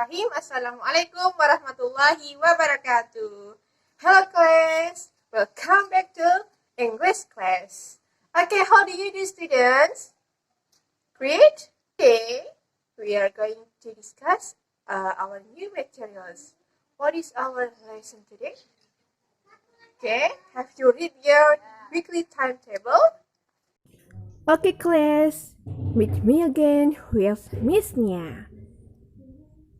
Bismillahirrahmanirrahim. Assalamualaikum warahmatullahi wabarakatuh. Hello class, welcome back to English class. Okay, how do you do, students? Great. Today we are going to discuss our new materials. What is our lesson today? Okay, have you read your weekly timetable? Okay class, meet me again with Miss Nia.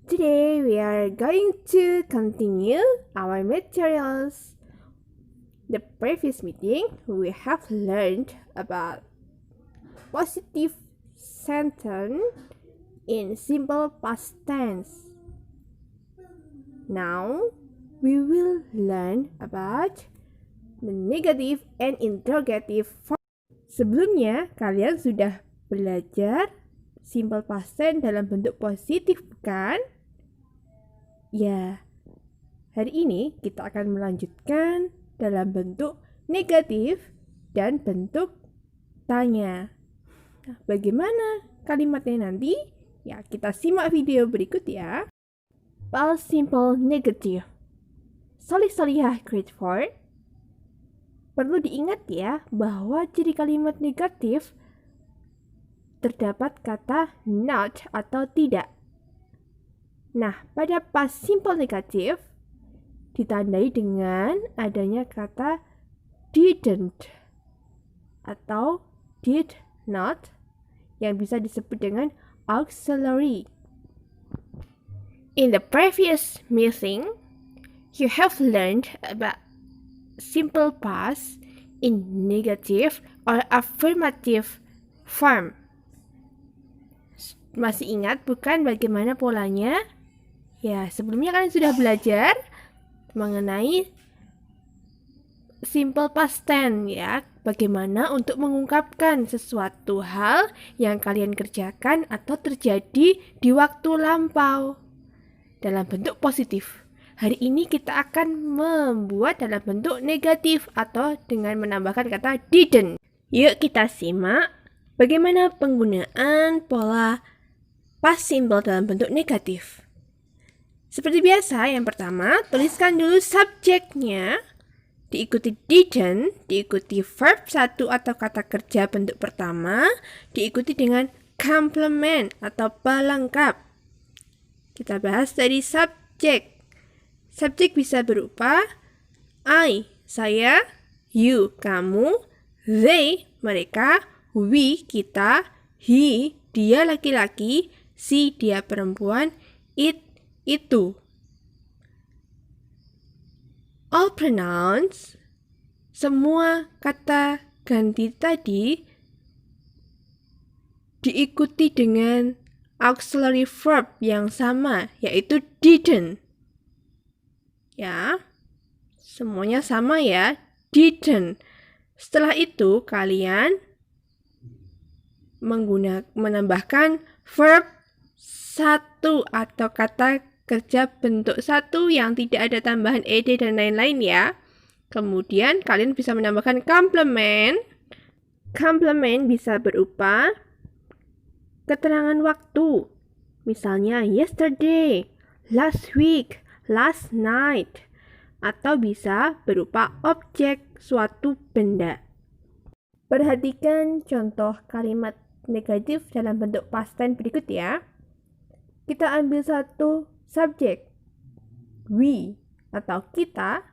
Today we are going to continue our materials. The previous meeting we have learned about positive sentence in simple past tense. Now we will learn about the negative and interrogative form. Sebelumnya kalian sudah belajar simple past tense dalam bentuk positif, bukan? Ya, hari ini kita akan melanjutkan dalam bentuk negatif dan bentuk tanya. Nah, bagaimana kalimatnya nanti? Ya, kita simak video berikut ya. Past simple negative. Solih-solihah grade 4. Perlu diingat ya bahwa ciri kalimat negatif terdapat kata not atau tidak. Nah, pada past simple negatif ditandai dengan adanya kata didn't atau did not yang bisa disebut dengan auxiliary. In the previous meeting, you have learned about simple past in negative or affirmative form. Masih ingat bukan bagaimana polanya? Ya, sebelumnya kalian sudah belajar mengenai simple past tense ya, bagaimana untuk mengungkapkan sesuatu hal yang kalian kerjakan atau terjadi di waktu lampau dalam bentuk positif. Hari ini kita akan membuat dalam bentuk negatif atau dengan menambahkan kata didn't. Yuk kita simak bagaimana penggunaan pola past simple dalam bentuk negatif. Seperti biasa, yang pertama, tuliskan dulu subjeknya, diikuti didn't, diikuti verb 1 atau kata kerja bentuk pertama, diikuti dengan complement atau pelengkap. Kita bahas dari subjek. Subjek bisa berupa I, saya, you, kamu, they, mereka, we, kita, he, dia laki-laki, she, dia perempuan, it, itu. All pronouns, semua kata ganti tadi diikuti dengan auxiliary verb yang sama, yaitu didn't. Ya, semuanya sama ya, didn't. Setelah itu kalian menambahkan verb 1 atau kata kerja bentuk 1 yang tidak ada tambahan ed dan lain-lain ya. Kemudian kalian bisa menambahkan complement. Complement bisa berupa keterangan waktu. Misalnya yesterday, last week, last night. Atau bisa berupa objek suatu benda. Perhatikan contoh kalimat negatif dalam bentuk past tense berikut ya. Kita ambil satu subjek, we atau kita,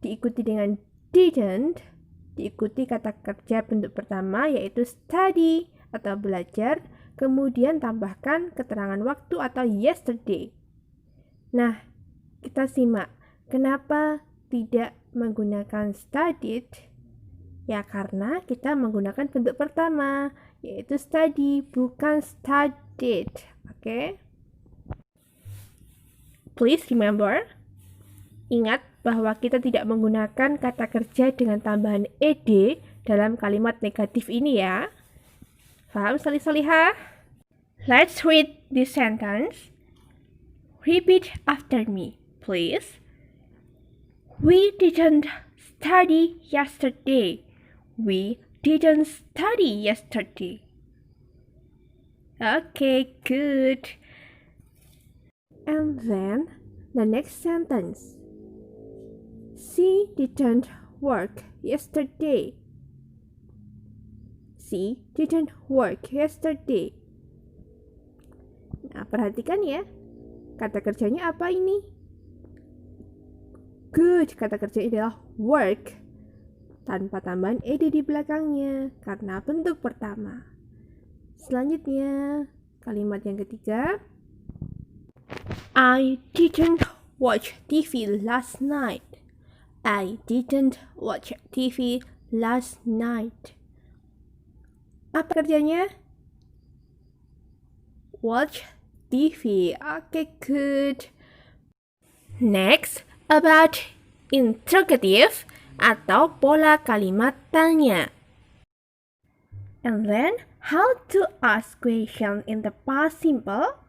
diikuti dengan didn't, diikuti kata kerja bentuk pertama yaitu study atau belajar, kemudian tambahkan keterangan waktu atau yesterday. Nah, kita simak, kenapa tidak menggunakan studied? Ya, karena kita menggunakan bentuk pertama, yaitu study, bukan studied. Oke? Please remember, ingat bahwa kita tidak menggunakan kata kerja dengan tambahan ed dalam kalimat negatif ini ya. Paham solih-solihah? Let's read this sentence. Repeat after me, please. We didn't study yesterday. We didn't study yesterday. Okay, good. And then the next sentence. She didn't work yesterday. She didn't work yesterday. Nah, perhatikan ya. Kata kerjanya apa ini? Good. Kata kerjanya adalah work. Tanpa tambahan ed di belakangnya karena bentuk pertama. Selanjutnya, kalimat yang ketiga. I didn't watch TV last night. I didn't watch TV last night. Apa kerjanya? Watch TV. Okay, good. Next, about interrogative atau pola kalimat tanya. And then, how to ask question in the past simple?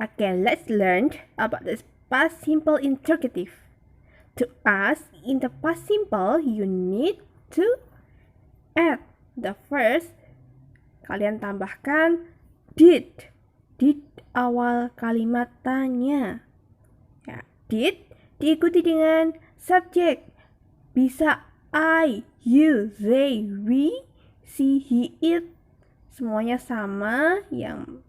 Okay, let's learn about the past simple interrogative. To ask in the past simple, you need to add the first. Kalian tambahkan did di awal kalimat tanya. Ya, did diikuti dengan subjek. Bisa I, you, they, we, she, he, it. Semuanya sama yang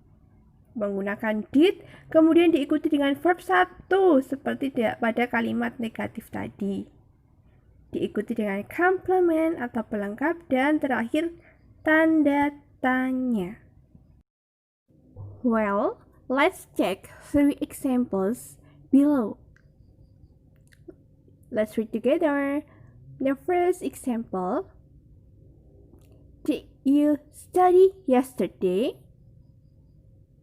menggunakan did, kemudian diikuti dengan verb 1 seperti pada kalimat negatif tadi. Diikuti dengan complement atau pelengkap dan terakhir tanda tanya. Well, let's check 3 examples below. Let's read together. The first example. Did you study yesterday?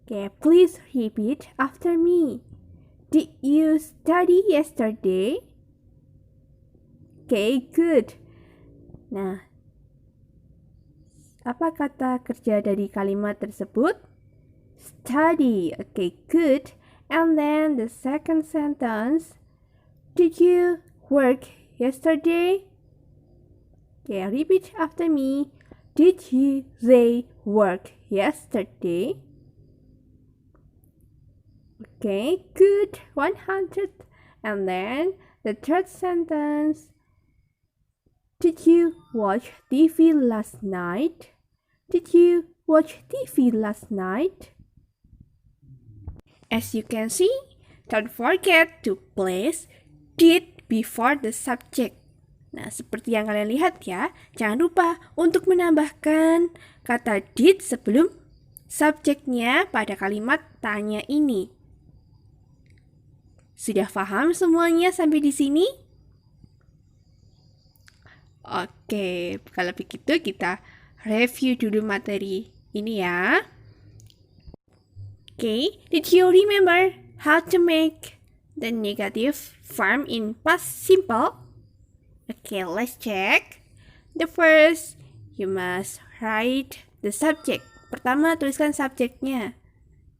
Okay, please repeat after me. Did you study yesterday? Okay, good. Nah, apa kata kerja dari kalimat tersebut? Study. Okay, good. And then the second sentence. Did you work yesterday? Okay, repeat after me. Did they work yesterday? Okay, good. 100. And then the third sentence. Did you watch TV last night? Did you watch TV last night? As you can see, don't forget to place did before the subject. Nah, seperti yang kalian lihat ya, jangan lupa untuk menambahkan kata did sebelum subjeknya pada kalimat tanya ini. Sudah paham semuanya sampai di sini? Oke, kalau begitu kita review dulu materi ini ya. Oke, did you remember how to make the negative form in past simple? Okay, let's check. The first, you must write the subject. Pertama, tuliskan subjeknya.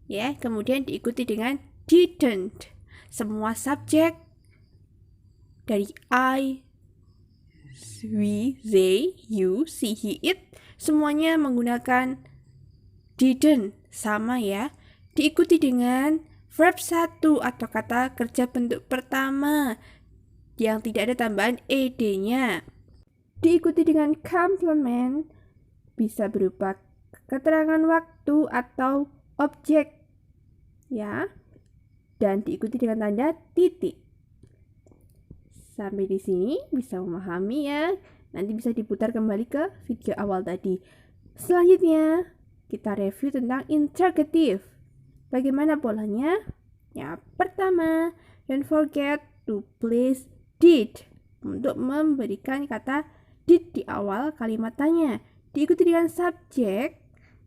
Ya, kemudian diikuti dengan didn't. Semua subjek dari I, we, they, you, she, he, it semuanya menggunakan didn't. Sama ya. Diikuti dengan verb 1 atau kata kerja bentuk pertama yang tidak ada tambahan ed-nya. Diikuti dengan complement, bisa berupa keterangan waktu atau objek. Ya. Dan diikuti dengan tanda titik. Sampai di sini bisa memahami ya. Nanti bisa diputar kembali ke video awal tadi. Selanjutnya, kita review tentang interrogative. Bagaimana polanya? Ya, pertama, don't forget to place did untuk memberikan kata did di awal kalimat tanya. Diikuti dengan subjek,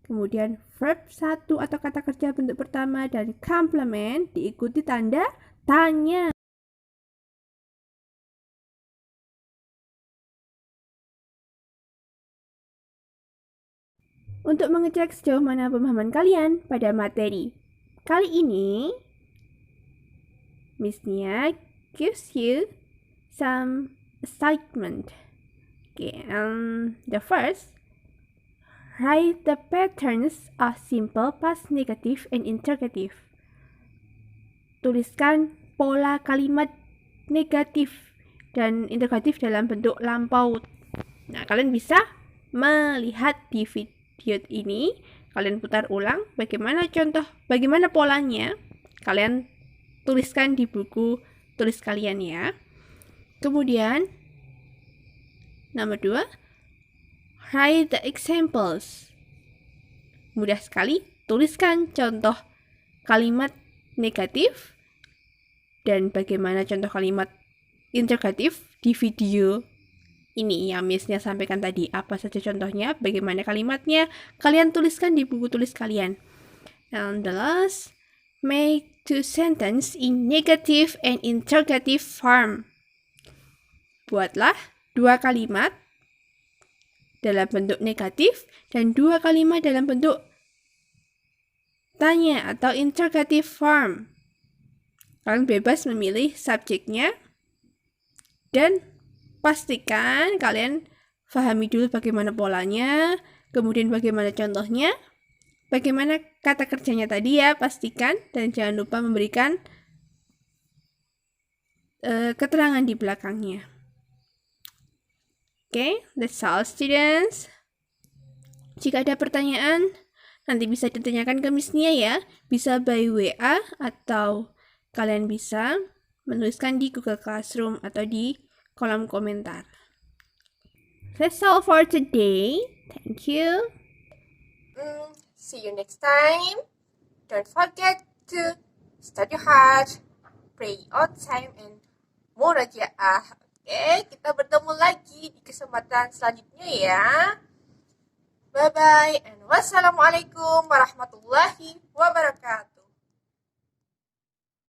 kemudian verb 1 atau kata kerja bentuk pertama dan complement diikuti tanda tanya. Untuk mengecek sejauh mana pemahaman kalian pada materi kali ini, Miss Nia gives you some assignment. Okay, the first, write the patterns of simple past negative and interrogative. tuliskan pola kalimat negatif dan interrogatif dalam bentuk lampau. Nah, kalian bisa melihat di video ini, kalian putar ulang bagaimana polanya. Kalian tuliskan di buku tulis kalian ya. Kemudian nomor 2, write the examples. Mudah sekali, tuliskan contoh kalimat negatif dan bagaimana contoh kalimat interrogatif di video ini yang Miss-nya sampaikan tadi. Apa saja contohnya, bagaimana kalimatnya, kalian tuliskan di buku tulis kalian. And the last, make 2 sentences in negative and interrogative form. Buatlah 2 kalimat dalam bentuk negatif dan 2 kalimat dalam bentuk tanya atau interrogative form. Kalian bebas memilih subjeknya dan pastikan kalian pahami dulu bagaimana polanya, kemudian bagaimana contohnya, bagaimana kata kerjanya tadi ya, pastikan, dan jangan lupa memberikan keterangan di belakangnya. Okay, that's all students. Jika ada pertanyaan, nanti bisa ditanyakan ke Miss Nia ya, bisa by WA atau kalian bisa menuliskan di Google Classroom atau di kolom komentar. That's all for today. Thank you. See you next time. Don't forget to study hard, pray on time, and murajaah. Oke, kita bertemu lagi di kesempatan selanjutnya ya. Bye-bye and wassalamualaikum warahmatullahi wabarakatuh.